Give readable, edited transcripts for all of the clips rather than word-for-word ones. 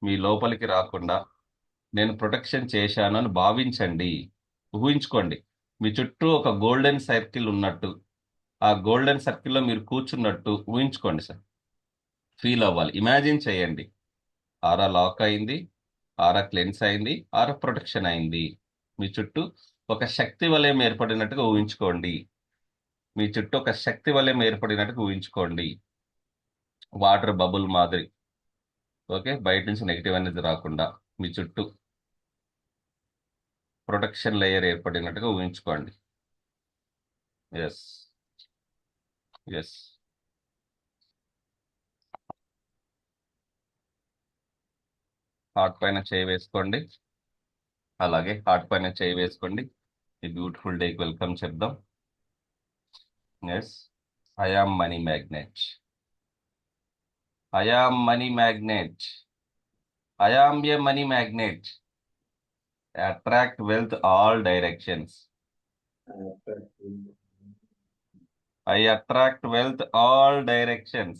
మీ లోపలికి రాకుండా నేను ప్రొటెక్షన్ చేశాను అని భావించండి. ఊహించుకోండి, మీ చుట్టూ ఒక గోల్డెన్ సర్కిల్ ఉన్నట్టు, ఆ గోల్డెన్ సర్కిల్లో మీరు కూర్చున్నట్టు ఊహించుకోండి సార్. ఫీల్ అవ్వాలి, ఇమాజిన్ చేయండి. ఆరా లాక్ అయింది, ఆరా క్లెన్స్ అయింది, ఆరా ప్రొటెక్షన్ అయింది. మీ చుట్టూ ఒక శక్తి వలయం ఏర్పడినట్టుగా ఊహించుకోండి. మీ చుట్టూ ఒక శక్తి వలయం ఏర్పడినట్టుగా ఊహించుకోండి. వాటర్ బబుల్ మాదిరి. ఓకే, బయట నుంచి నెగిటివ్ అనేది రాకుండా మీ చుట్టూ ప్రొటెక్షన్ లేయర్ ఏర్పడినట్టుగా ఊహించుకోండి. Yes, yes. హార్ట్ పైన చేయి వేసుకోండి. అలాగే హార్ట్ పైన చేయి వేసుకోండి. ఈ బ్యూటిఫుల్ డేకి వెల్కమ్ చెప్దాం. Yes, I am money magnet. I am money magnet. I am a money magnet. Attract wealth all directions. I attract wealth all directions.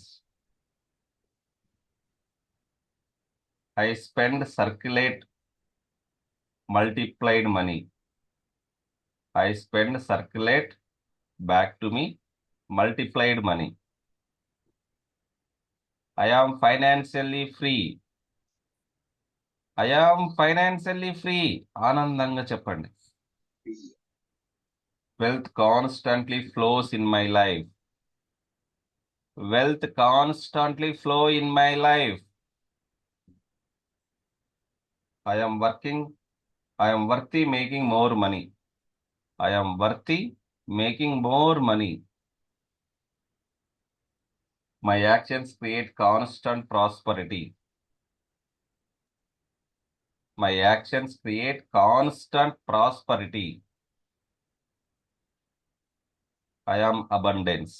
I spend circulate multiplied money. I spend circulate back to me multiplied money. I am financially free. I am financially free. ఆనందంగా చెప్పండి. Wealth constantly flows in my life. Wealth constantly flow in my life. I am working. I am worthy making more money. I am worthy making more money. My actions create constant prosperity. My actions create constant prosperity. I am abundance.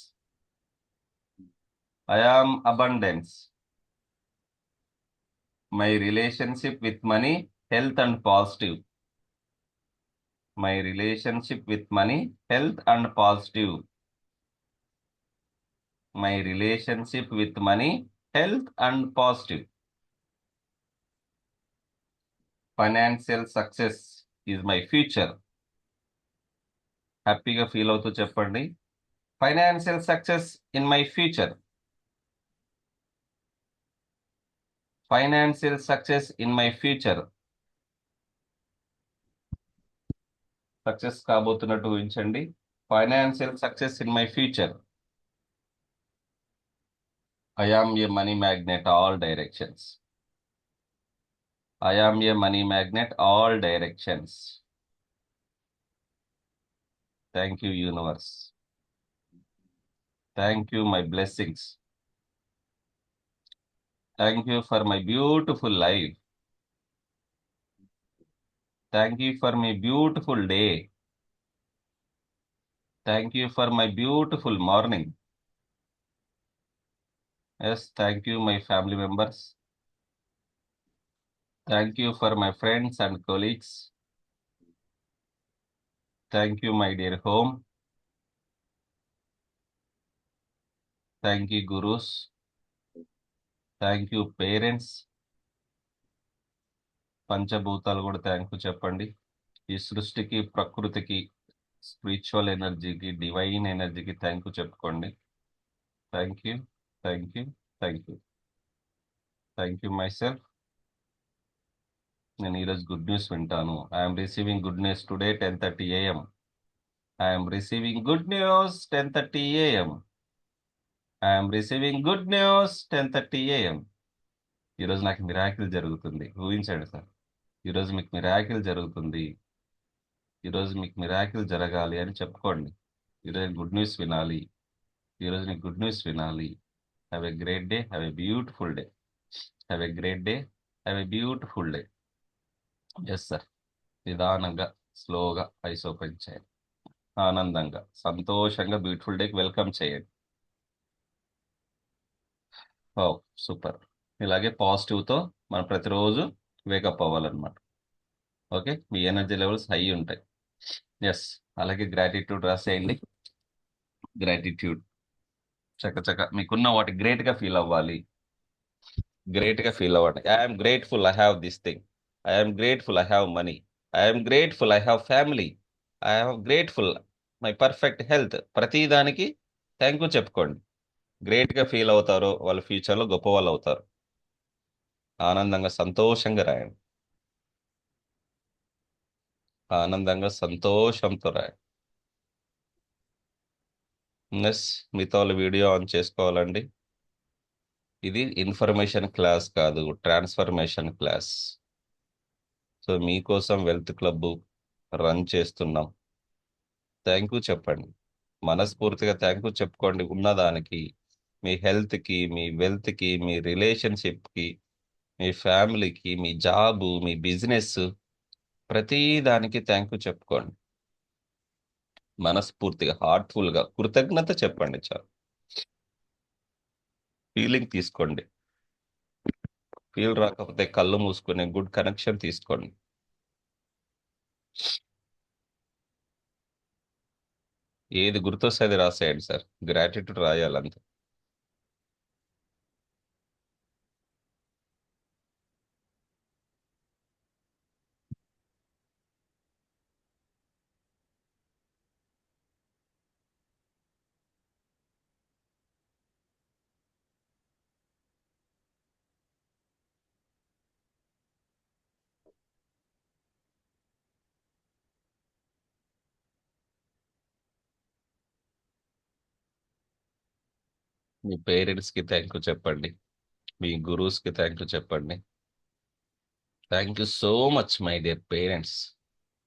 I am abundance. My relationship with money, health and positive. My relationship with money, health and positive. My relationship with money, health and positive. Financial success is my future. హ్యాపీగా feel అవుతూ చెప్పండి. Financial success in my future. Financial success in my future. Success కాబోతున్నట్టు ఊహించండి. Financial success in my future. I am a money magnet all directions. I am a money magnet all directions. Thank you universe. Thank you my blessings. Thank you for my beautiful life. Thank you for my beautiful day. Thank you for my beautiful morning. Yes, thank you my family members. Thank you for my friends and colleagues. Thank you, my dear home. Thank you, gurus. Thank you, parents. పంచభూతాలు కూడా thank you చెప్పండి. ఈ సృష్టికి, ప్రకృతికి, spiritual ఎనర్జీకి, divine ఎనర్జీకి thank you చెప్పుకోండి. Thank you, thank you, thank you. Thank you my self. నేను ఈరోజు గుడ్ న్యూస్ వింటాను. I'm receiving good news today 10:30 AM. I'm receiving good news 10:30 AM. I'm receiving good news 10:30 AM. ఈరోజు నాకు miracle జరుగుతుంది. ఊహించండి sir, ఈరోజు మీకు మిరాకిల్ జరుగుతుంది. ఈరోజు మీకు మిరాకిల్ జరగాలి అని చెప్పుకోండి. ఈరోజు గుడ్ న్యూస్ వినాలి. ఈరోజు నీకు గుడ్ న్యూస్ వినాలి. Have a great day, have a beautiful day. Have a great day, have a beautiful day. Yes sir. నిదానంగా, స్లోగా ఐస్ ఓపెన్ చేయండి. ఆనందంగా, సంతోషంగా బ్యూటిఫుల్ డేకి వెల్కమ్ చేయండి. ఓ సూపర్. ఇలాగే పాజిటివ్తో మనం ప్రతిరోజు వేకప్ అవ్వాలన్నమాట. ఓకే, మీ ఎనర్జీ లెవెల్స్ హై ఉంటాయి. ఎస్, అలాగే గ్రాటిట్యూడ్ రాసేయండి. గ్రాటిట్యూడ్ చక్క మీకున్న వాటి గ్రేట్గా ఫీల్ అవ్వాలి. గ్రేట్ గా ఫీల్ అవ్వండి. I'm grateful I have this thing. I'm grateful I have money. I'm grateful I have family. I'm grateful my perfect health. ప్రతి దానికి థ్యాంక్ యూ చెప్పుకోండి. గ్రేట్ గా ఫీల్ అవుతారో వాళ్ళ ఫ్యూచర్ లో గొప్ప వాళ్ళు అవుతారు. ఆనందంగా సంతోషంగా రాయండి. ఆనందంగా సంతోషంతో రాయండి. నెక్స్ట్ మీతో వాళ్ళు వీడియో ఆన్ చేసుకోవాలండి. ఇది ఇన్ఫర్మేషన్ క్లాస్ కాదు, ట్రాన్స్ఫర్మేషన్ క్లాస్. సో మీకోసం వెల్త్ క్లబ్ రన్ చేస్తున్నాం. థ్యాంక్ యూ చెప్పండి. మనస్ఫూర్తిగా థ్యాంక్ యూ చెప్పుకోండి ఉన్నదానికి. మీ హెల్త్కి, మీ వెల్త్కి, మీ రిలేషన్షిప్కి, మీ ఫ్యామిలీకి, మీ జాబు, మీ బిజినెస్, ప్రతి దానికి థ్యాంక్ యూ చెప్పుకోండి. మనస్ఫూర్తిగా హార్ట్ఫుల్గా కృతజ్ఞత చెప్పండి చాలు. ఫీలింగ్ తీసుకోండి. ఫీల్ రాకపోతే కళ్ళు మూసుకుని గుడ్ కనెక్షన్ తీసుకోండి. ఏది గుర్తొస్తే అది రాసేయండి సార్. గ్రాటిట్యూడ్ రాయాలంతే. మీ పేరెంట్స్కి థ్యాంక్ యూ చెప్పండి. మీ గురూస్కి థ్యాంక్ యూ చెప్పండి. Thank you so much my dear parents.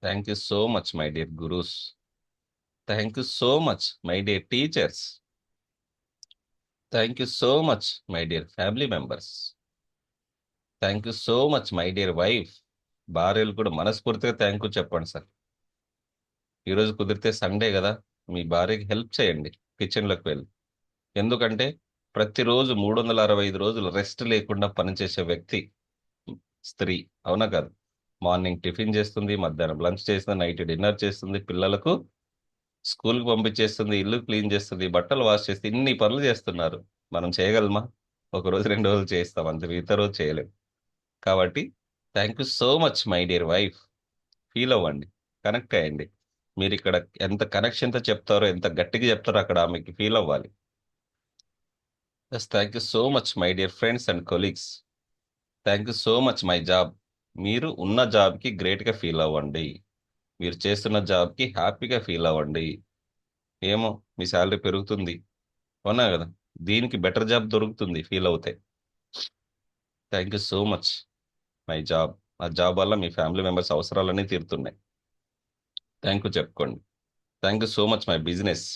Thank you so much my dear gurus. Thank you so much my dear teachers. Thank you so much my dear family members. Thank you so much my dear wife. భార్యలు కూడా మనస్ఫూర్తిగా thank you చెప్పండి sir. ఈరోజు కుదిరితే Sunday కదా, మీ భార్యకి help చేయండి కిచెన్లోకి వెళ్ళి. ఎందుకంటే ప్రతిరోజు 365 రోజులు రెస్ట్ లేకుండా పనిచేసే వ్యక్తి స్త్రీ. అవునా కాదు? మార్నింగ్ టిఫిన్ చేస్తుంది, మధ్యాహ్నం లంచ్ చేస్తుంది, నైట్ డిన్నర్ చేస్తుంది, పిల్లలకు స్కూల్కి పంపించేస్తుంది, ఇల్లు క్లీన్ చేస్తుంది, బట్టలు వాష్ చేస్తుంది, ఇన్ని పనులు చేస్తున్నారు. మనం చేయగలమా? ఒక రోజు 2 రోజులు చేస్తాం అంతే, మిగతా రోజు చేయలేం. కాబట్టి thank you so much my dear wife. Feel అవ్వండి, కనెక్ట్ అయ్యండి. మీరు ఇక్కడ ఎంత కనెక్షన్తో చెప్తారో, ఎంత గట్టిగా చెప్తారో అక్కడ ఆమెకి ఫీల్ అవ్వాలి. Yes, thank you so much my dear friends and colleagues. Thank you so much my job. మీరు ఉన్న జాబ్కి గ్రేట్గా ఫీల్ అవ్వండి. మీరు చేస్తున్న జాబ్కి హ్యాపీగా ఫీల్ అవ్వండి. ఏమో, మీ శాలరీ పెరుగుతుంది, అవునా కదా? దీనికి బెటర్ జాబ్ దొరుకుతుంది ఫీల్ అవుతే. Thank you so much my job. ఆ జాబ్ వల్ల మీ ఫ్యామిలీ మెంబర్స్ అవసరాలన్నీ తీరుతున్నాయి. థ్యాంక్ యూ చెప్పుకోండి. Thank you so much my business.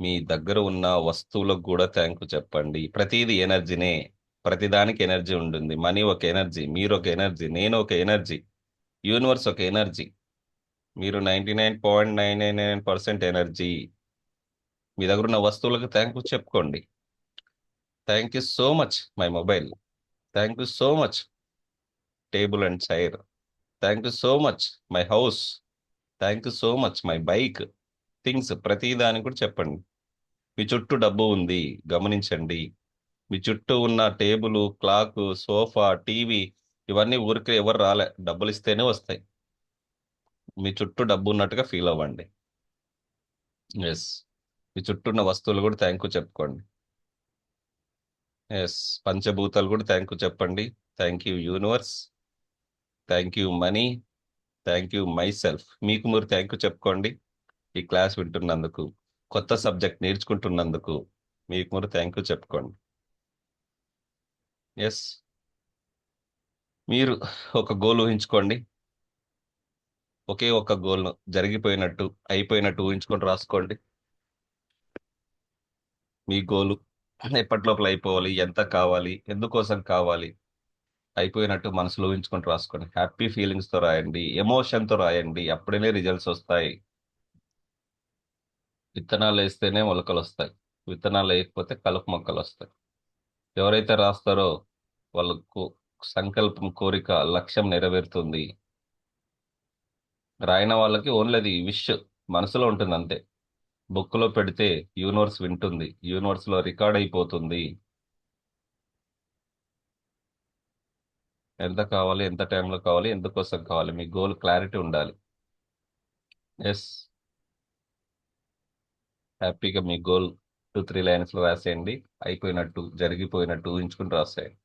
మీ దగ్గర ఉన్న వస్తువులకు కూడా థ్యాంక్ యూ చెప్పండి. ప్రతిదీ ఎనర్జీనే. ప్రతిదానికి ఎనర్జీ ఉంటుంది. మనీ ఒక ఎనర్జీ, మీరు ఒక ఎనర్జీ, నేను ఒక ఎనర్జీ, యూనివర్స్ ఒక ఎనర్జీ. మీరు 99.999% ఎనర్జీ. మీ దగ్గర ఉన్న వస్తువులకు థ్యాంక్ యూ చెప్పుకోండి. Thank you so much my mobile. Thank you so much table and chair. Thank you so much my house. Thank you so much my bike. Things ప్రతి దానికి కూడా చెప్పండి. మీ చుట్టూ డబ్బు ఉంది, గమనించండి. మీ చుట్టూ ఉన్న టేబుల్, క్లాక్, సోఫా, టీవీ, ఇవన్నీ ఊరికే ఎవరు రాలే, డబ్బులు ఇస్తేనే వస్తాయి. మీ చుట్టూ డబ్బు ఉన్నట్టుగా ఫీల్ అవ్వండి. ఎస్, మీ చుట్టూ ఉన్న వస్తువులు కూడా థ్యాంక్ యూ చెప్పుకోండి. ఎస్, పంచభూతాలు కూడా థ్యాంక్ యూ చెప్పండి. Thank you universe. Thank you money. Thank you my self. మీకు మీరు థ్యాంక్ యూ చెప్పుకోండి. ఈ క్లాస్ వింటున్నందుకు, కొత్త సబ్జెక్ట్ నేర్చుకుంటున్నందుకు మీకు మీరు థ్యాంక్ యూ చెప్పుకోండి. ఎస్, మీరు ఒక గోల్ ఊహించుకోండి. ఒకే ఒక గోల్ను జరిగిపోయినట్టు, అయిపోయినట్టు ఊహించుకొని రాసుకోండి. మీ గోలు ఎప్పటి లోపల అయిపోవాలి, ఎంత కావాలి, ఎందుకోసం కావాలి, అయిపోయినట్టు మనసులో ఊహించుకొని రాసుకోండి. హ్యాపీ ఫీలింగ్స్తో రాయండి, ఎమోషన్తో రాయండి. అప్పుడే రిజల్ట్స్ వస్తాయి. విత్తనాలు వేస్తేనే మొలకలు వస్తాయి. విత్తనాలు వేయకపోతే కలుపు మొక్కలు వస్తాయి. ఎవరైతే రాస్తారో వాళ్ళకు సంకల్పం, కోరిక, లక్ష్యం నెరవేరుతుంది. రాయన వాళ్ళకి ఓన్లీ అది విష్ మనసులో ఉంటుంది అంతే. బుక్లో పెడితే యూనివర్స్ వింటుంది, యూనివర్స్లో రికార్డ్ అయిపోతుంది. ఎంత కావాలి, ఎంత టైంలో కావాలి, ఎందుకోసం కావాలి, మీ గోల్ క్లారిటీ ఉండాలి. ఎస్, హ్యాపీగా మీ గోల్ 2-3 లైన్స్లో రాసేయండి. అయిపోయినట్టు, జరిగిపోయినట్టు ఊహించుకుని రాసేయండి.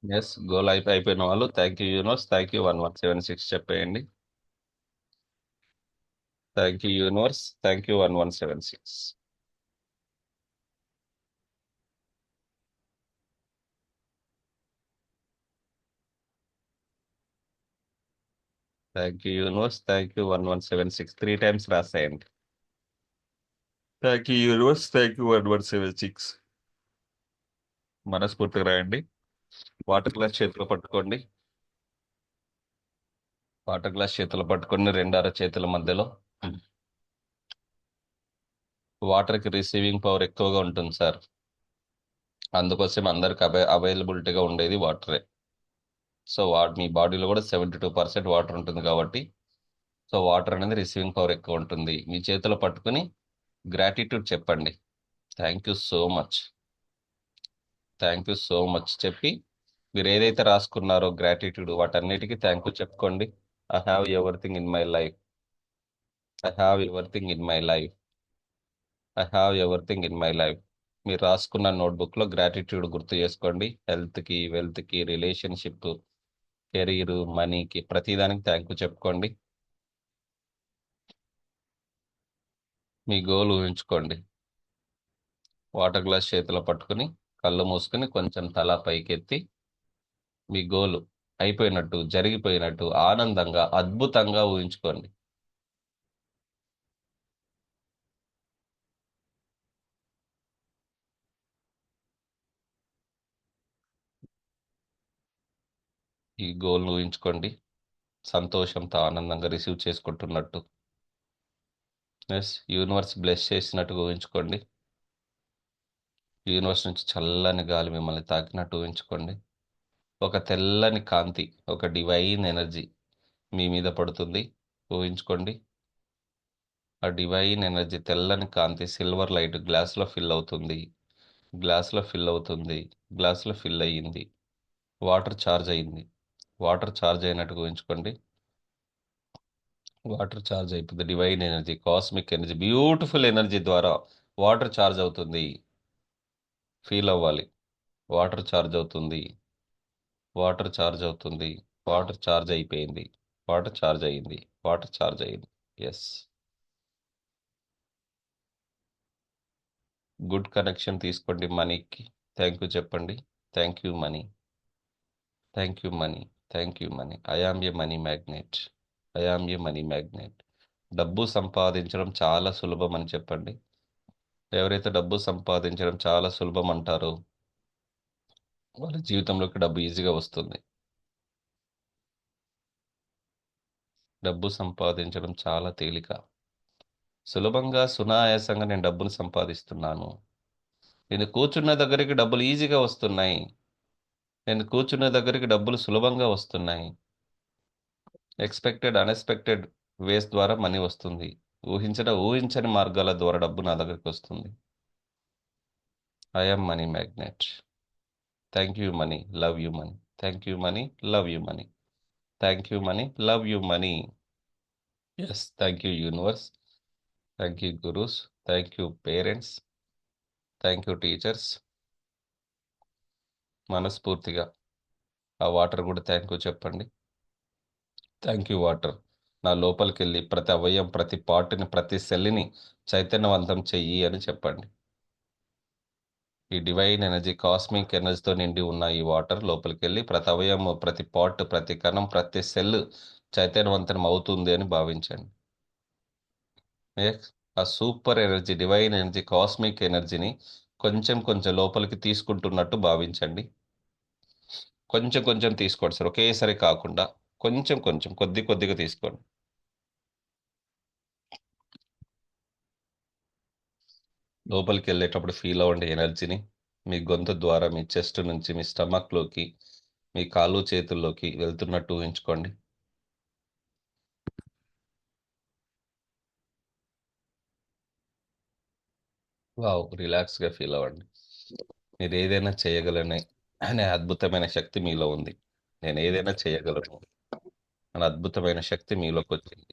ఎస్, గోల్ అయిపోయిన వాళ్ళు thank you universe, thank you 1176 చెప్పేయండి. Thank you universe, thank you 1176. Thank you universe, thank you 1176 3 times రాసేయండి. Thank you universe, thank you 1176. మనస్ఫూర్తిగా రాయండి. వాటర్ గ్లాస్ చేతిలో పట్టుకోండి. వాటర్ గ్లాస్ చేతిలో పట్టుకొని రెండు అర చేతుల మధ్యలో. వాటర్కి రిసీవింగ్ పవర్ ఎక్కువగా ఉంటుంది సార్. అందుకోసం అందరికి అవైలబిలిటీగా ఉండేది వాటరే. సో మీ బాడీలో కూడా 72% వాటర్ ఉంటుంది కాబట్టి, సో వాటర్ అనేది రిసీవింగ్ పవర్ ఎక్కువ ఉంటుంది. మీ చేతిలో పట్టుకుని గ్రాటిట్యూడ్ చెప్పండి. Thank you so much, thank you so much చెప్పి, మీరు ఏదైతే రాసుకున్నారో గ్రాటిట్యూడ్, వాటన్నిటికీ థ్యాంక్ యూ చెప్పుకోండి. I have everything in my life, I have everything in my life, I have everything in my life. మీరు రాసుకున్న నోట్బుక్లో గ్రాటిట్యూడ్ గుర్తు చేసుకోండి. హెల్త్కి, వెల్త్కి, రిలేషన్షిప్, కెరీర్, మనీకి, ప్రతిదానికి థ్యాంక్ యూ చెప్పుకోండి. మీ గోల్ ఊహించుకోండి. వాటర్ గ్లాస్ చేతిలో పట్టుకుని కళ్ళు మూసుకుని కొంచెం తల పైకెత్తి మీ గోల్ అయిపోయినట్టు, జరిగిపోయినట్టు ఆనందంగా, అద్భుతంగా ఊహించుకోండి. ఈ గోల్ను ఊహించుకోండి సంతోషంతో, ఆనందంగా రిసీవ్ చేసుకుంటున్నట్టు. ఎస్, యూనివర్స్ బ్లెస్ చేసినట్టుగా ఊహించుకోండి. యూనివర్స్ నుంచి చల్లని గాలి మిమ్మల్ని తాకినట్టు ఊహించుకోండి. ఒక తెల్లని కాంతి, ఒక డివైన్ ఎనర్జీ మీ మీద పడుతుంది. ఊహించుకోండి. ఆ డివైన్ ఎనర్జీ, తెల్లని కాంతి, సిల్వర్ లైట్ గ్లాస్లో ఫిల్ అవుతుంది. గ్లాస్లో ఫిల్ అవుతుంది. గ్లాస్లో ఫిల్ అయ్యింది. వాటర్ ఛార్జ్ అయ్యింది. వాటర్ ఛార్జ్ అయినట్టు ఊహించుకోండి. వాటర్ ఛార్జ్ అయిపోతుంది. Divine energy, cosmic energy, beautiful energy ద్వారా వాటర్ ఛార్జ్ అవుతుంది. ఫీల్ అవ్వాలి. వాటర్ ఛార్జ్ అవుతుంది. వాటర్ ఛార్జ్ అవుతుంది. వాటర్ ఛార్జ్ అయిపోయింది. వాటర్ ఛార్జ్ అయ్యింది. వాటర్ ఛార్జ్ అయ్యింది. ఎస్, గుడ్ కనెక్షన్ తీసుకోండి. మనీకి థ్యాంక్ యూ చెప్పండి. Thank you money, thank you money, thank you money. I am a money magnet, I am a money magnet. డబ్బు సంపాదించడం చాలా సులభం అని చెప్పండి. ఎవరైతే డబ్బు సంపాదించడం చాలా సులభం అంటారో వాళ్ళ జీవితంలోకి డబ్బు ఈజీగా వస్తుంది. డబ్బు సంపాదించడం చాలా తేలిక. సులభంగా, సునాయాసంగా నేను డబ్బును సంపాదిస్తున్నాను. నేను కూర్చున్న దగ్గరికి డబ్బులు ఈజీగా వస్తున్నాయి. నేను కూర్చున్న దగ్గరికి డబ్బులు సులభంగా వస్తున్నాయి. ఎక్స్పెక్టెడ్, అన్ఎక్స్పెక్టెడ్ వేస్ ద్వారా మనీ వస్తుంది. ఊహించని మార్గాల ద్వారా డబ్బు నా దగ్గరికి వస్తుంది. I am money magnet. Thank you money, love you money. Thank you money, love you money. Thank you money, love you money. Yes, thank you universe, thank you gurus, thank you parents, thank you teachers. మనస్ఫూర్తిగా ఆ water కూడా thank you చెప్పండి. Thank you water. నా లోపలికి వెళ్ళి ప్రతి అవయవం, ప్రతి పార్ట్ని, ప్రతి సెల్ని చైతన్యవంతం చెయ్యి అని చెప్పండి. ఈ డివైన్ ఎనర్జీ, కాస్మిక్ ఎనర్జీతో నిండి ఉన్న ఈ వాటర్ లోపలికి వెళ్ళి ప్రతి అవయవం, ప్రతి పార్ట్, ప్రతి కణం, ప్రతి సెల్ చైతన్యవంతం అవుతుంది అని భావించండి. ఆ super energy, divine energy, cosmic ఎనర్జీని కొంచెం కొంచెం లోపలికి తీసుకుంటున్నట్టు భావించండి. కొంచెం కొంచెం తీసుకోండి సార్, ఒకేసారి కాకుండా కొంచెం కొంచెం, కొద్ది కొద్దిగా తీసుకోండి. లోపలికి వెళ్ళేటప్పుడు ఫీల్ అవ్వండి ఎనర్జీని. మీ గొంతు ద్వారా మీ చెస్ట్ నుంచి మీ స్టమక్లోకి మీ కాళ్ళు చేతుల్లోకి వెళ్తున్నట్టు ఊహించుకోండి. వావ్! రిలాక్స్‌గా ఫీల్ అవ్వండి. మీరు ఏదైనా చేయగలనే అనే అద్భుతమైన శక్తి మీలో ఉంది. నేను ఏదైనా చేయగలను అనే అద్భుతమైన శక్తి మీలోకొచ్చింది.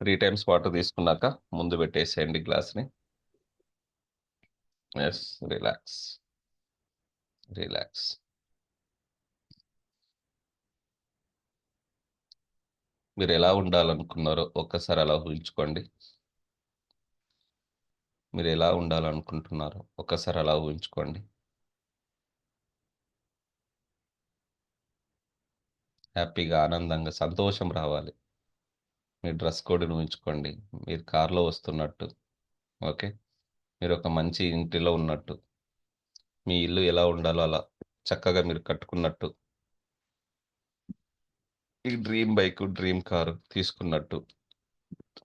3 టైమ్స్ వాటర్ తీసుకున్నాక ముందు పెట్టేసేయండి గ్లాస్‌ని. యెస్. రిలాక్స్. రిలాక్స్. మీరెలా ఉండాలనుకున్నారో ఒక్కసారి అలా ఊహించుకోండి. మీరెలా ఉండాలనుకుంటున్నారో ఒక్కసారి అలా ఊహించుకోండి. హ్యాపీగా, ఆనందంగా, సంతోషం రావాలి. మీ డ్రెస్ కోడ్‌ని ఊహించుకోండి. మీరు కార్‌లో వస్తున్నట్టు. ఓకే. మీరొక మంచి ఇంటిలో ఉన్నట్టు. మీ ఇల్లు ఎలా ఉండాలో అలా చక్కగా మీరు కట్టుకున్నట్టు. ఈ డ్రీమ్ బైకు, డ్రీమ్ కారు తీసుకున్నట్టు.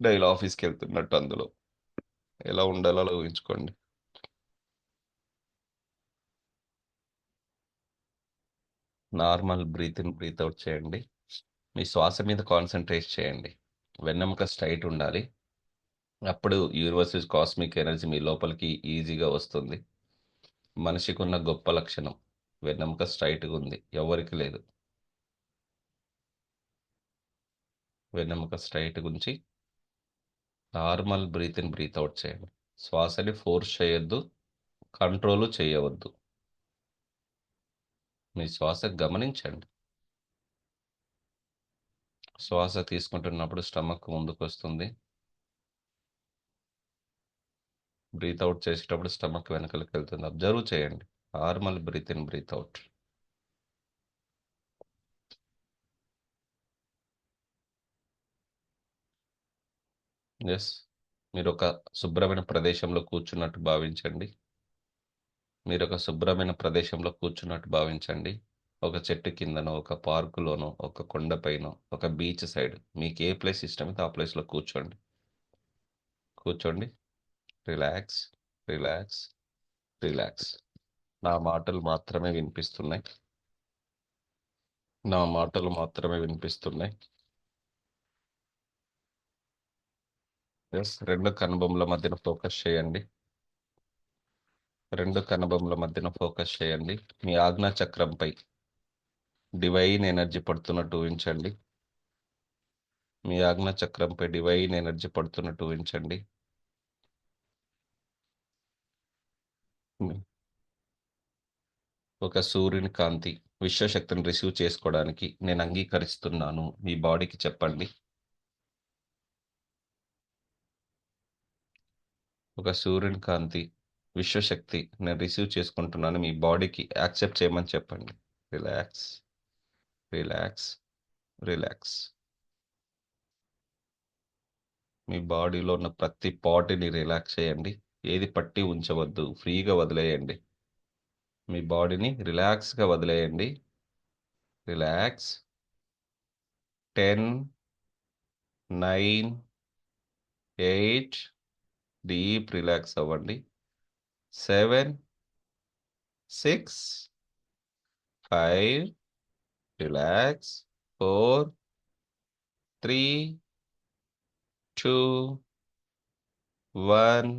డైలీ ఆఫీస్‌కెళ్తున్నట్టు అందులో. ఎలా ఉండాలో అలా ఊహించుకోండి. Normal breathe in, breathe out చేయండి. మీ శ్వాస మీద కాన్సంట్రేట్ చేయండి. వెన్నెముక స్ట్రైట్ ఉండాలి. అప్పుడు యూనివర్సల్ కాస్మిక్ ఎనర్జీ మీ లోపలికి ఈజీగా వస్తుంది. మనిషికున్న గొప్ప లక్షణం వెన్నెముక స్ట్రైట్‌గా ఉంది. ఎవ్వరికీ లేదు. వెన్నెముక స్ట్రైట్‌గా ఉంచి normal breathe in, breathe out చేయండి. శ్వాసని ఫోర్స్ చేయొద్దు. కంట్రోల్ చేయవద్దు. మీ శ్వాస గమనించండి. శ్వాస తీసుకుంటున్నప్పుడు స్టమక్ ముందుకొస్తుంది. బ్రీత్ ఔట్ చేసేటప్పుడు స్టమక్ వెనకలకి వెళ్తుంది. అబ్జర్వ్ చేయండి. Normal breathe in, breathe out. Yes. మీరొక శుభ్రమైన ప్రదేశంలో కూర్చున్నట్టు భావించండి. మీరొక శుభ్రమైన ప్రదేశంలో కూర్చున్నట్టు భావించండి. ఒక చెట్టు కిందనో, ఒక పార్కులోనో, ఒక కొండపైనో, ఒక బీచ్ సైడ్ మీకు ఏ ప్లేస్ ఇష్టమైతే ఆ ప్లేస్‌లో కూర్చోండి. కూర్చోండి. Relax, relax, relax. నా మాటలు మాత్రమే వినిపిస్తున్నాయి. నా మాటలు మాత్రమే వినిపిస్తున్నాయి. యెస్. 2 కనుబొమల మధ్యన ఫోకస్ చేయండి. 2 కనుబొమల మధ్యన ఫోకస్ చేయండి. మీ ఆజ్ఞా చక్రంపై డివైన్ ఎనర్జీ పడుతున్నట్టు ఊహించండి. మీ ఆజ్ఞా చక్రంపై డివైన్ ఎనర్జీ పడుతున్నట్టు ఊహించండి. హ్మ్. ఒక సూర్యుని కాంతి విశ్వశక్తిని రిసీవ్ చేసుకోవడానికి నేను అంగీకరిస్తున్నాను. మీ బాడీకి చెప్పండి. ఒక సూర్యుని కాంతి విశ్వశక్తి నేను రిసీవ్ చేసుకుంటున్నాను. మీ బాడీకి యాక్సెప్ట్ చేయమని చెప్పండి. Relax, relax, relax. మీ బాడీలో ఉన్న ప్రతి పార్ట్‌ని రిలాక్స్ చేయండి. ఏది పట్టి ఉంచవద్దు. ఫ్రీగా వదిలేయండి. మీ బాడీని రిలాక్స్‌గా వదిలేయండి. రిలాక్స్. 10, 9, 8 డీప్ రిలాక్స్ అవ్వండి. 7, 6, 5 రిలాక్స్. 4, 3, 2, 1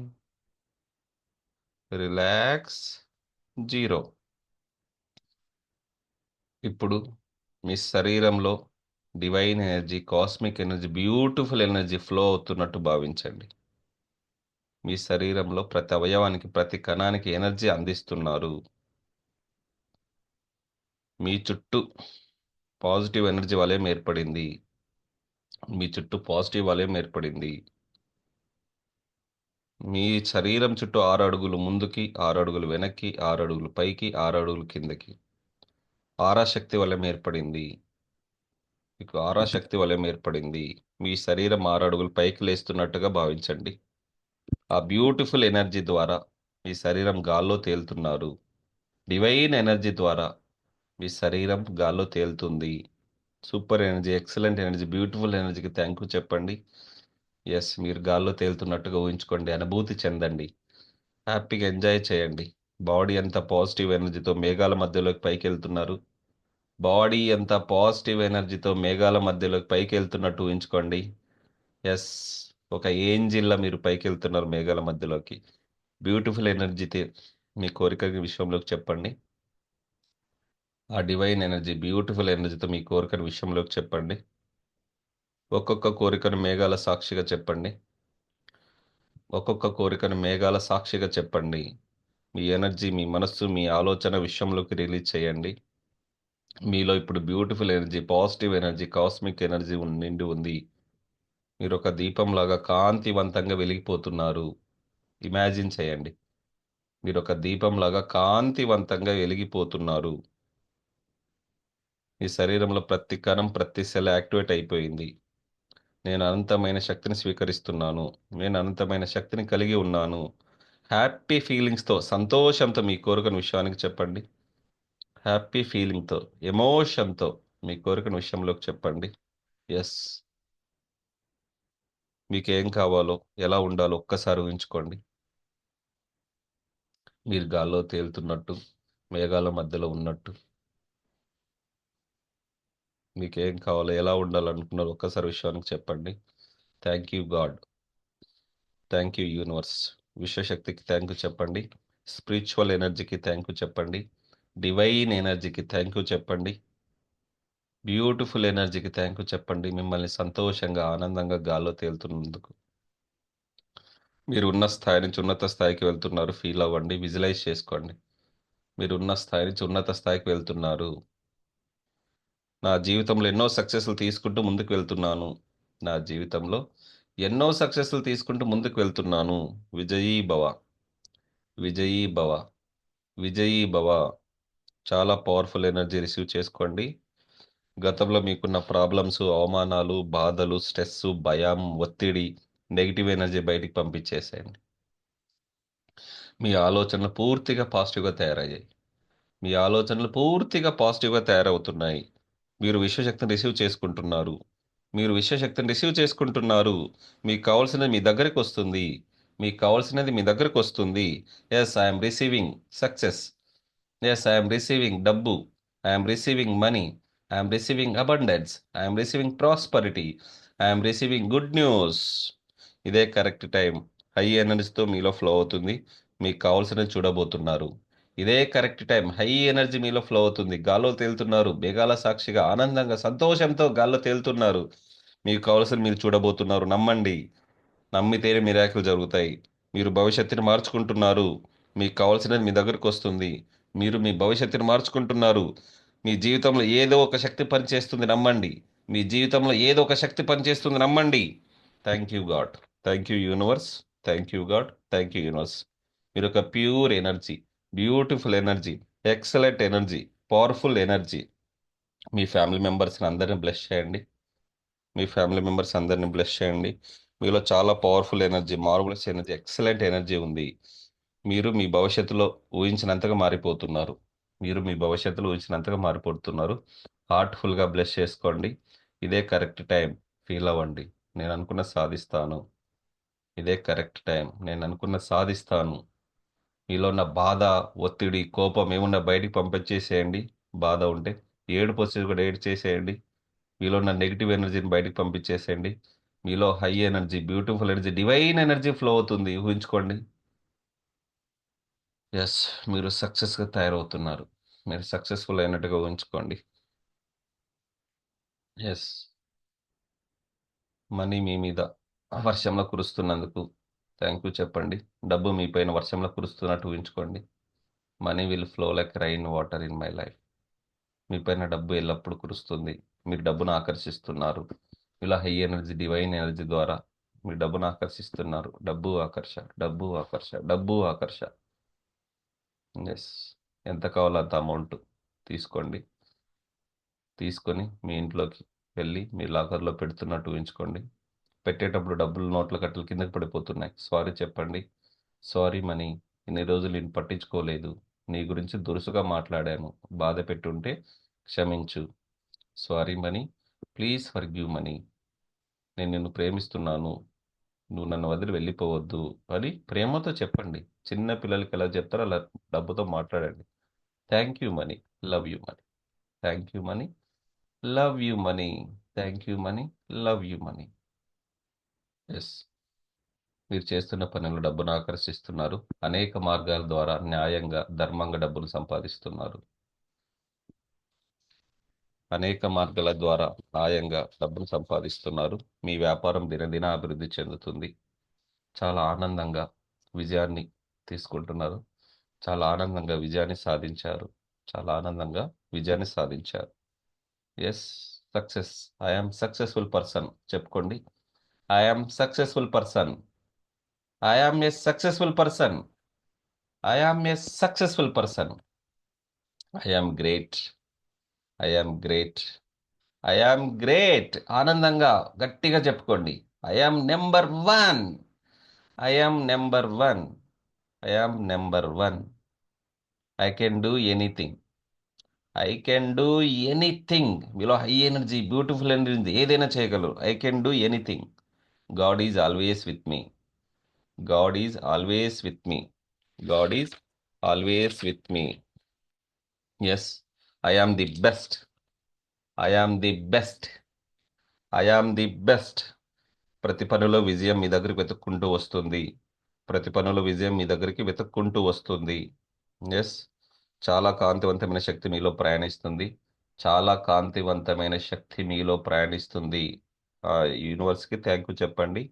రిలాక్స్. 0. ఇప్పుడు మీ శరీరంలో divine energy, cosmic energy, beautiful energy flow అవుతున్నట్టు భావించండి. మీ శరీరంలో ప్రతి అవయవానికి, ప్రతి కణానికి ఎనర్జీ అందిస్తున్నారు. మీ చుట్టూ పాజిటివ్ ఎనర్జీ వలయం ఏర్పడింది. మీ చుట్టూ పాజిటివ్ వలయం ఏర్పడింది. మీ శరీరం చుట్టూ 6 అడుగులు ముందుకి, 6 అడుగులు వెనక్కి, 6 అడుగులు పైకి, 6 అడుగులు కిందకి. ఆరా శక్తి వలయం ఏర్పడింది. మీకు ఆరా శక్తి వలయం ఏర్పడింది. మీ శరీరం 6 అడుగులు పైకి లేస్తున్నట్టుగా భావించండి. ఆ బ్యూటిఫుల్ ఎనర్జీ ద్వారా మీ శరీరం గాల్లో తేలుతున్నారు. డివైన్ ఎనర్జీ ద్వారా మీ శరీరం గాల్లో తేలుతుంది. Super energy, excellent energy, beautiful ఎనర్జీకి థ్యాంక్ యూ చెప్పండి. ఎస్, మీరు గాల్లో తేలుతున్నట్టుగా ఊహించుకోండి. అనుభూతి చెందండి. హ్యాపీగా ఎంజాయ్ చేయండి. బాడీ అంతా పాజిటివ్ ఎనర్జీతో మేఘాల మధ్యలోకి పైకెళ్తున్నారు. బాడీ అంతా పాజిటివ్ ఎనర్జీతో మేఘాల మధ్యలోకి పైకెళ్తున్నట్టు ఊహించుకోండి. ఎస్, ఒక ఏంజిల్‌లా మీరు పైకెళ్తున్నారు మేఘాల మధ్యలోకి. బ్యూటిఫుల్ ఎనర్జీ‌తే మీ కోరిక విషయంలోకి చెప్పండి. ఆ డివైన్ ఎనర్జీ, బ్యూటిఫుల్ ఎనర్జీతో మీ కోరికను విషయంలోకి చెప్పండి. ఒక్కొక్క కోరికను మేఘాల సాక్షిగా చెప్పండి. ఒక్కొక్క కోరికను మేఘాల సాక్షిగా చెప్పండి. మీ ఎనర్జీ, మీ మనస్సు, మీ ఆలోచన విశ్వంలోకి రిలీజ్ చేయండి. మీలో ఇప్పుడు beautiful energy, positive energy, cosmic energy నిండి ఉంది. మీరు ఒక దీపంలాగా కాంతివంతంగా వెలిగిపోతున్నారు. ఇమాజిన్ చేయండి. మీరు ఒక దీపంలాగా కాంతివంతంగా వెలిగిపోతున్నారు. మీ శరీరంలో ప్రతి కణం, ప్రతి సెల్ యాక్టివేట్ అయిపోయింది. నేను అనంతమైన శక్తిని స్వీకరిస్తున్నాను. నేను అనంతమైన శక్తిని కలిగి ఉన్నాను. హ్యాపీ ఫీలింగ్స్‌తో, సంతోషంతో మీ కోరికను విషయానికి చెప్పండి. హ్యాపీ ఫీలింగ్‌తో, ఎమోషన్‌తో మీ కోరికను విషయంలోకి చెప్పండి. యెస్. మీకేం కావాలో, ఎలా ఉండాలో ఒక్కసారి ఊహించుకోండి. మీరు గాల్లో తేలుతున్నట్టు, మేఘాల మధ్యలో ఉన్నట్టు. మీకేం కావాలో, ఎలా ఉండాలనుకున్నారో ఒక్కసారి విశ్వానికి చెప్పండి. Thank you god. Thank you universe. విశ్వశక్తికి థ్యాంక్ యూ చెప్పండి. స్పిరిచువల్ ఎనర్జీకి థ్యాంక్ యూ చెప్పండి. డివైన్ ఎనర్జీకి థ్యాంక్ యూ చెప్పండి. బ్యూటిఫుల్ ఎనర్జీకి థ్యాంక్ యూ చెప్పండి. మిమ్మల్ని సంతోషంగా, ఆనందంగా గాల్లో తేలుతున్నందుకు. మీరు ఉన్న స్థాయి నుంచి ఉన్నత స్థాయికి వెళ్తున్నారు. ఫీల్ అవ్వండి. విజువలైజ్ చేసుకోండి. మీరు ఉన్న స్థాయి నుంచి ఉన్నత స్థాయికి వెళ్తున్నారు. నా జీవితంలో ఎన్నో సక్సెస్‌లు తీసుకుంటూ ముందుకు వెళ్తున్నాను. నా జీవితంలో ఎన్నో సక్సెస్‌లు తీసుకుంటూ ముందుకు వెళ్తున్నాను. విజయీ భవ. విజయీ భవ. విజయీ భవ. చాలా పవర్‌ఫుల్ ఎనర్జీ రిసీవ్ చేసుకోండి. గతంలో మీకున్న ప్రాబ్లమ్స్, అవమానాలు, బాధలు, స్ట్రెస్సు, భయం, ఒత్తిడి, నెగెటివ్ ఎనర్జీ బయటికి పంపించేసేయండి. మీ ఆలోచనలు పూర్తిగా పాజిటివ్‌గా తయారయ్యాయి. మీ ఆలోచనలు పూర్తిగా పాజిటివ్‌గా తయారవుతున్నాయి. మీరు విశ్వశక్తిని రిసీవ్ చేసుకుంటున్నారు. మీరు విశ్వశక్తిని రిసీవ్ చేసుకుంటున్నారు. మీకు కావాల్సినది మీ దగ్గరికొస్తుంది. మీకు కావాల్సినది మీ దగ్గరకొస్తుంది. Yes, I am receiving success. Yes, I am receiving డబ్బు. I am receiving money. I am receiving abundance. I am receiving prosperity. I am receiving good news. ఇదే కరెక్ట్ టైం. హై ఎనర్జీతో మీలో ఫ్లో అవుతుంది. మీకు కావాల్సినది చూడబోతున్నారు. ఇదే కరెక్ట్ టైం. హై ఎనర్జీ మీలో ఫ్లో అవుతుంది. గాల్లో తేలుతున్నారు. మేఘాల సాక్షిగా ఆనందంగా, సంతోషంతో గాల్లో తేలుతున్నారు. మీకు కావాల్సింది మీరు చూడబోతున్నారు. నమ్మండి. నమ్మితేనే మిరాకిల్ జరుగుతాయి. మీరు భవిష్యత్తుని మార్చుకుంటున్నారు. మీకు కావాల్సినది మీ దగ్గరకొస్తుంది. మీరు మీ భవిష్యత్తుని మార్చుకుంటున్నారు. మీ జీవితంలో ఏదో ఒక శక్తి పనిచేస్తుంది నమ్మండి. మీ జీవితంలో ఏదో ఒక శక్తి పనిచేస్తుంది నమ్మండి. Thank you god. Thank you universe. Thank you god. Thank you universe. మీరు ఒక pure energy, beautiful energy, excellent energy, powerful energy. మీ ఫ్యామిలీ మెంబర్స్ని అందరిని బ్లెస్ చేయండి. మీ ఫ్యామిలీ మెంబర్స్ అందరిని బ్లెస్ చేయండి. మీలో చాలా powerful energy, marvellous energy, excellent energy ఉంది. మీరు మీ భవిష్యత్తులో ఊహించినంతగా మారిపోతున్నారు. మీరు మీ భవిష్యత్తులో ఊహించినంతగా మారిపోతున్నారు. హార్ట్‌ఫుల్‌గా బ్లెస్ చేసుకోండి. ఇదే కరెక్ట్ టైం. ఫీల్ అవ్వండి. నేను అనుకున్నది సాధిస్తాను. ఇదే కరెక్ట్ టైం. నేను అనుకున్నది సాధిస్తాను. మీలో ఉన్న బాధ, ఒత్తిడి, కోపం ఏమున్నా బయటికి పంపించేసేయండి. బాధ ఉంటే. ఏడుపొచ్చేది కూడా ఏడ్చేసేయండి. మీలో ఉన్న నెగెటివ్ ఎనర్జీని బయటికి పంపించేసేయండి. మీలో high energy, beautiful energy, divine energy flow అవుతుంది. ఊహించుకోండి. యెస్, మీరు సక్సెస్‌గా తయారవుతున్నారు. మీరు సక్సెస్‌ఫుల్ అయినట్టుగా ఊహించుకోండి. యెస్. మనీ మీ మీద వర్షంలో కురుస్తున్నందుకు థ్యాంక్ యూ చెప్పండి. డబ్బు మీ పైన వర్షంలో కురుస్తున్నట్టు ఊహించుకోండి. Money will flow like rain water in my life. మీ పైన డబ్బు ఎల్లప్పుడూ కురుస్తుంది. మీరు డబ్బును ఆకర్షిస్తున్నారు. ఇలా హై ఎనర్జీ, డివైన్ ఎనర్జీ ద్వారా మీరు డబ్బును ఆకర్షిస్తున్నారు. డబ్బు ఆకర్ష, డబ్బు ఆకర్ష, డబ్బు ఆకర్ష. యెస్. ఎంత కావాలో అంత అమౌంట్ తీసుకోండి. తీసుకొని మీ ఇంట్లోకి వెళ్ళి మీ లాకర్‌లో పెడుతున్నట్టు ఊహించుకోండి. పెట్టేటప్పుడు డబ్బులు నోట్ల కట్టలు కిందకి పడిపోతున్నాయి. సారీ చెప్పండి. Sorry money. ఇన్ని రోజులు నిన్ను పట్టించుకోలేదు. నీ గురించి దురుసుగా మాట్లాడాను. బాధ పెట్టుంటే క్షమించు. Sorry money. Please forgive money. నేను నిన్ను ప్రేమిస్తున్నాను. నువ్వు నన్ను వదిలి వెళ్ళిపోవద్దు అని ప్రేమతో చెప్పండి. చిన్న పిల్లలకి ఎలా చెప్తారో అలా డబ్బుతో మాట్లాడండి. Thank you money, love you money. Thank you money, love you money. Thank you money, love you money. Yes, మీరు చేస్తున్న పనులు డబ్బును ఆకర్షిస్తున్నారు. అనేక మార్గాల ద్వారా న్యాయంగా, ధర్మంగా డబ్బులు సంపాదిస్తున్నారు. అనేక మార్గాల ద్వారా న్యాయంగా డబ్బులు సంపాదిస్తున్నారు. మీ వ్యాపారం దినదిన అభివృద్ధి చెందుతుంది. చాలా ఆనందంగా విజయాన్ని తీసుకుంటున్నారు. చాలా ఆనందంగా విజయాన్ని సాధించారు. చాలా ఆనందంగా విజయాన్ని సాధించారు. Yes, success. I'm successful person చెప్పుకోండి. I'm successful person. I'm a successful person. I'm a successful person. I'm great. I'm great. I'm great. ఆనందంగా గట్టిగా చెప్పుకోండి. I'm number one. I'm number one. I'm number one. I can do anything. I can do anything. మీలో high energy, beautiful energy, ఏదైనా చేయగలరు. I can do anything. God is always with me. God is always with me. God is always with me. Yes, I am the best. I am the best. I am the best. ప్రతి పనిలో విజయం మీ దగ్గరికి వెతుక్కుంటూ వస్తుంది. ప్రతి పనిలో విజయం మీ దగ్గరికి వెతుక్కుంటూ వస్తుంది. ఎస్, చాలా కాంతివంతమైన శక్తి మీలో ప్రయాణిస్తుంది. చాలా కాంతివంతమైన శక్తి మీలో ప్రయాణిస్తుంది. ఆ యూనివర్స్కి థ్యాంక్ యూ చెప్పండి.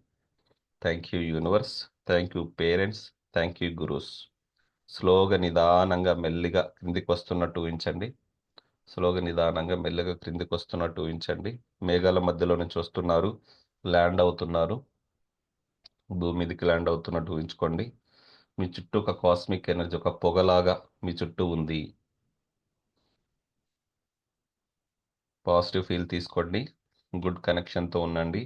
Thank you universe. Thank you parents. Thank you gurus. స్లోగా నిదానంగా మెల్లిగా క్రిందికి వస్తున్నట్టు ఊహించండి. స్లోగా నిదానంగా మెల్లగా క్రిందికి వస్తున్నట్టు ఊహించండి. మేఘాల మధ్యలో నుంచి వస్తున్నారు. ల్యాండ్ అవుతున్నారు. భూమి మీదకి ల్యాండ్ అవుతున్నట్టు ఊహించుకోండి. మీ చుట్టూ ఒక కాస్మిక్ ఎనర్జీ, ఒక పొగలాగా మీ చుట్టూ ఉంది. పాజిటివ్ ఫీల్ తీసుకోండి. గుడ్ కనెక్షన్తో ఉండండి.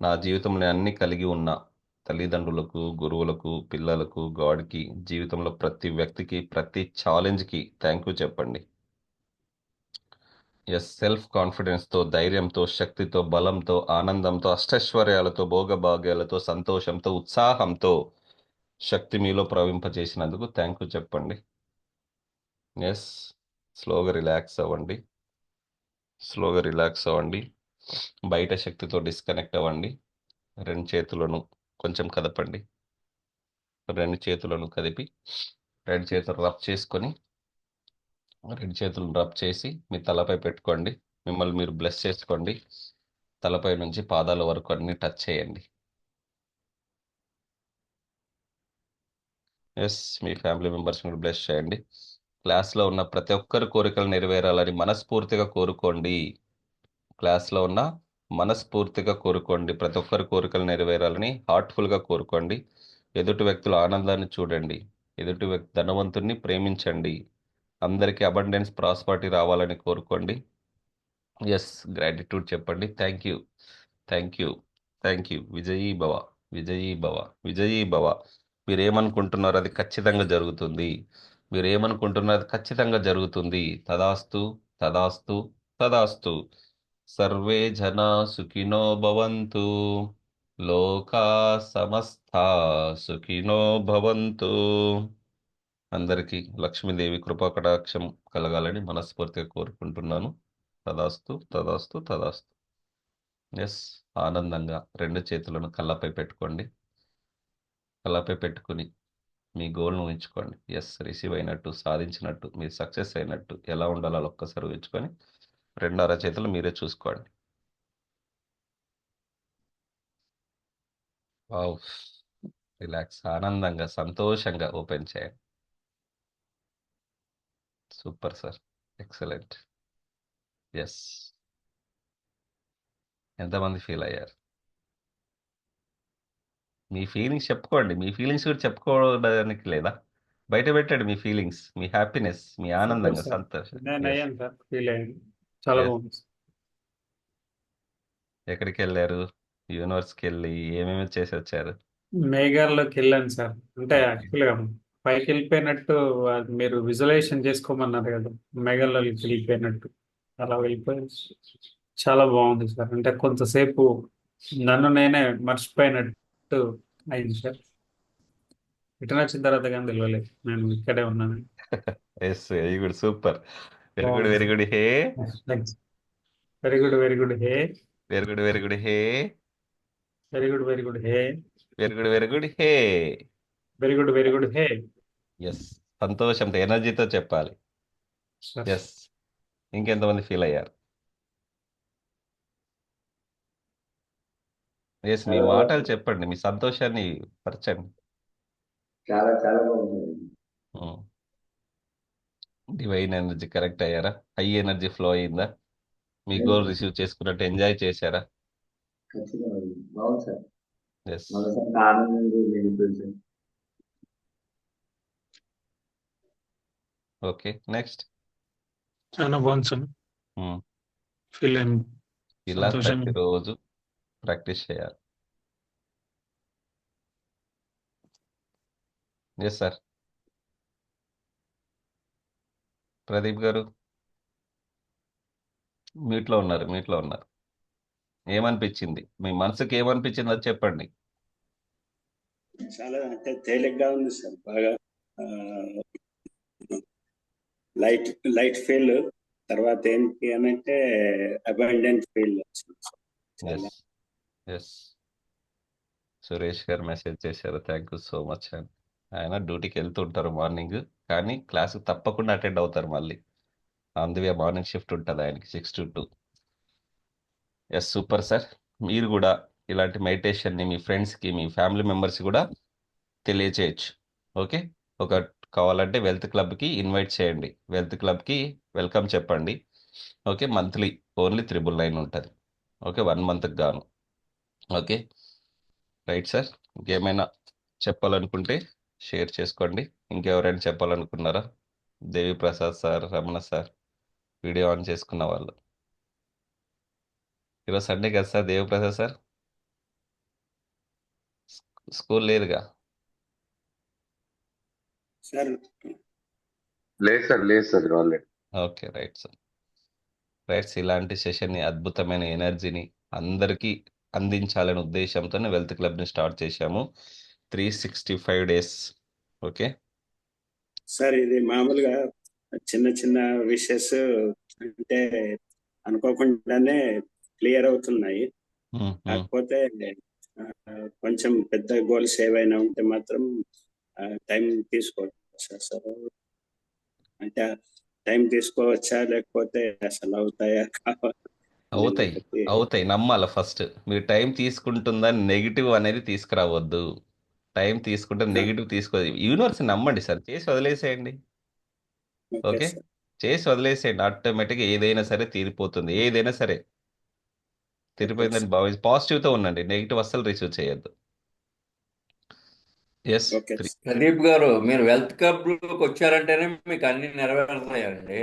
నా జీవితంలో అన్ని కలిగి ఉన్న తల్లిదండ్రులకు, గురువులకు, పిల్లలకు, గాడ్కి, జీవితంలో ప్రతి వ్యక్తికి, ప్రతి ఛాలెంజ్కి థ్యాంక్ యూ చెప్పండి. ఎస్, సెల్ఫ్ కాన్ఫిడెన్స్తో, ధైర్యంతో, శక్తితో, బలంతో, ఆనందంతో, అష్టైశ్వర్యాలతో, భోగభాగ్యాలతో, సంతోషంతో, ఉత్సాహంతో శక్తి మీలో ప్రవహింపజేసినందుకు థ్యాంక్ యూ చెప్పండి. ఎస్, స్లోగా రిలాక్స్ అవ్వండి. స్లోగా రిలాక్స్ అవ్వండి. బయట శక్తితో డిస్కనెక్ట్ అవ్వండి. రెండు చేతులను కొంచెం కదపండి. రెండు చేతులను కదిపి రెండు చేతులు రబ్ చేసుకొని, రెండు చేతులను రబ్ చేసి మీ తలపై పెట్టుకోండి. మిమ్మల్ని మీరు బ్లెస్ చేసుకోండి. తలపై నుంచి పాదాల వరకు అన్ని టచ్ చేయండి. ఎస్, మీ ఫ్యామిలీ మెంబర్స్ కూడా బ్లెస్ చేయండి. క్లాస్లో ఉన్న ప్రతి ఒక్కరి కోరికలు నెరవేరాలని మనస్ఫూర్తిగా కోరుకోండి. క్లాస్లో ఉన్న మనస్ఫూర్తిగా కోరుకోండి. ప్రతి ఒక్కరి కోరికలు నెరవేరాలని హార్ట్ఫుల్గా కోరుకోండి. ఎదుటి వ్యక్తుల ఆనందాన్ని చూడండి. ఎదుటి వ్యక్తి ధనవంతుణ్ణి ప్రేమించండి. అందరికీ అబండెన్స్, ప్రాస్పరిటీ రావాలని కోరుకోండి. ఎస్, గ్రాటిట్యూడ్ చెప్పండి. Thank you. Thank you. Thank you. విజయీ భవ. విజయీ భవ. విజయీ భవ. మీరేమనుకుంటున్నారో అది ఖచ్చితంగా జరుగుతుంది. మీరేమనుకుంటున్నారో అది ఖచ్చితంగా జరుగుతుంది. తదాస్తు. తదాస్తు. తదాస్తు. సర్వే జనా సుఖినో భవంతు. లోకా సమస్తా సుఖినో భవంతు. అందరికీ లక్ష్మీదేవి కృపా కటాక్షం కలగాలని మనస్ఫూర్తిగా కోరుకుంటున్నాను. తదాస్తు. తదాస్తు. తదాస్తు. ఎస్, ఆనందంగా రెండు చేతులను కళ్ళపై పెట్టుకోండి. కళ్ళపై పెట్టుకుని మీ గోల్ను ఊహించుకోండి. ఎస్, రిసీవ్ అయినట్టు, సాధించినట్టు, మీరు సక్సెస్ అయినట్టు ఎలా ఉండాలో అలా ఒక్కసారి ఊహించుకొని రెండు అరచేతులు మీరే చూసుకోండి. Wow, relax. ఆనందంగా, సంతోషంగా ఓపెన్ చేయండి. Super sir. ఎక్సలెంట్. ఎస్. ఎంతమంది ఫీల్ అయ్యారు? మీ ఫీలింగ్స్ చెప్పుకోండి. మీ ఫీలింగ్స్ కూడా చెప్పుకోవడానికి లేదా? బయట పెట్టండి మీ ఫీలింగ్స్, మీ హ్యాపీనెస్, మీ సూపర్ ఆనందంగా, సార్. సంతోషం. నేను ఎస్. అయ్యాను సార్, ఫీల్ అయ్యాను. చాలా ఎస్. బాగుంది సార్. ఎక్కడికి వెళ్ళారు? యూనివర్స్కి వెళ్ళి ఏమేమి చేసి వచ్చారు? మేఘాల్లోకి వెళ్ళాను సార్. అంటే ఓకే. యాక్చువల్గా పైకి వెళ్ళిపోయినట్టు అది మీరు విజువలైజేషన్ చేసుకోమన్నారు కదా, మేఘాల్లోకి వెళ్ళిపోయినట్టు అలా వెళ్ళిపోయి చాలా బాగుంది సార్. అంటే కొంతసేపు నన్ను నేనే మర్చిపోయినట్టు అయినట్టు అయింది సార్. రిటర్న్ వచ్చిన తర్వాత కానీ తెలియలేదు నేను ఇక్కడే ఉన్నాను. Yes very good super. Very good బాగుంది very sir. Good hey. Thanks. Very good very good hey. Very good very good hey. Very good very good hey. Very good very good hey. Very good very good hey. Yes సంతోషంతో ఎనర్జీతో చెప్పాలి. Sir yes ఇంకెంతమంది feel అయ్యారు? Yes మీ మాటలు చెప్పండి, మీ సంతోషాన్ని పరచండి. చాలా చాలా బాగుంది. డివైన్ ఎనర్జీ కరెక్ట్ అయ్యారా? హై ఎనర్జీ ఫ్లో అయిందా? మీ Yes, గోల్ రిసీవ్ చేసుకున్నట్టు ఎంజాయ్ చేశారా? ఖచ్చితంగా ఉంది. బాగుంది సార్. ఎస్ మనసంతా ఆనందంగా వెళ్ళిపోయింది సార్. Okay next. చాలా బాగుంది సార్. ఫీల్ అయింది ఇలా సంతోషంగా. ప్రతిరోజు ప్రాక్టీస్ చేయాలి. Yes sir. ప్రదీప్ గారు మీట్లో ఉన్నారు, మీట్లో ఉన్నారు. ఏమనిపించింది, మీ మనసుకి ఏమనిపించిందో చెప్పండి. చాలా అంటే తేలిగ్గా ఉంది సార్. బాగా లైట్ లైట్ ఫీల్. తర్వాత ఏంటి అని అంటే అబాండెంట్ ఫీల్ వచ్చింది సార్. చాలా ఎస్ ఎస్ సురేష్ గారు మెసేజ్ చేశారు, థ్యాంక్ యూ సో మచ్ అని. ఆయన డ్యూటీకి వెళ్తుంటారు మార్నింగ్, కానీ క్లాస్ తప్పకుండా అటెండ్ అవుతారు మళ్ళీ. అందువే మార్నింగ్ షిఫ్ట్ ఉంటుంది ఆయనకి 6 to 2. Yes super sir. మీరు కూడా ఇలాంటి మెడిటేషన్ని మీ ఫ్రెండ్స్కి, మీ ఫ్యామిలీ మెంబర్స్ కూడా తెలియచేయచ్చు. ఓకే, ఒక కావాలంటే వెల్త్ క్లబ్కి ఇన్వైట్ చేయండి, వెల్త్ క్లబ్కి వెల్కమ్ చెప్పండి. ఓకే, మంత్లీ ఓన్లీ 999 ఉంటుంది. ఓకే, 1 మంత్కి గాను. Okay right sir. ఇంకేమైనా చెప్పాలనుకుంటే షేర్ చేసుకోండి. ఇంకెవరైనా చెప్పాలనుకున్నారా? Devi Prasad sir, Ramana sir, video on చేసుకున్న వాళ్ళు. ఈరోజు సండే కదా sir, Devi Prasad sir? School లేదుగా? సార్ లేదు సార్ రాలేదు. Okay right sir. రైట్స్ ఇలాంటి సెషన్ని, అద్భుతమైన ఎనర్జీని అందరికీ అందించాలనే ఉద్దేశంతోనే వెల్త్ క్లబ్ని స్టార్ట్ చేశాము. 365 days. ఓకే సార్ ఇది మామూలుగా చిన్న చిన్న విషయస్ అంటే అనుకోకుండానే క్లియర్ అవుతున్నాయి. కాకపోతే కొంచెం పెద్ద గోల్స్ ఏవైనా ఉంటే మాత్రం టైం తీసుకోవచ్చా సార్? అంటే టైం తీసుకోవచ్చా లేకపోతే అసలు అవుతాయా అవుతాయి అనేది అవుతాయి నమ్మాల. ఫస్ట్ మీరు టైం తీసుకుంటుందని నెగిటివ్ అనేది తీసుకురావద్దు. టైం తీసుకుంటే నెగిటివ్ తీసుకోదు. యూనివర్స్ నమ్మండి సార్, చేసి వదిలేసేయండి. Okay okay sir. చేసి వదిలేసేయండి, ఆటోమేటిక్గా ఏదైనా సరే తీరిపోతుంది. ఏదైనా సరే ఓకే తీరిపోయిందని సార్. భావించి పాజిటివ్తో ఉండండి, నెగిటివ్ అస్సలు రిసీవ్ చేయొద్దు. Yes okay sir. ప్రదీప్ గారు, మీరు వెల్త్ క్లబ్ లోకి వచ్చారంటేనే మీకు అన్ని నెరవేరుతాయండి.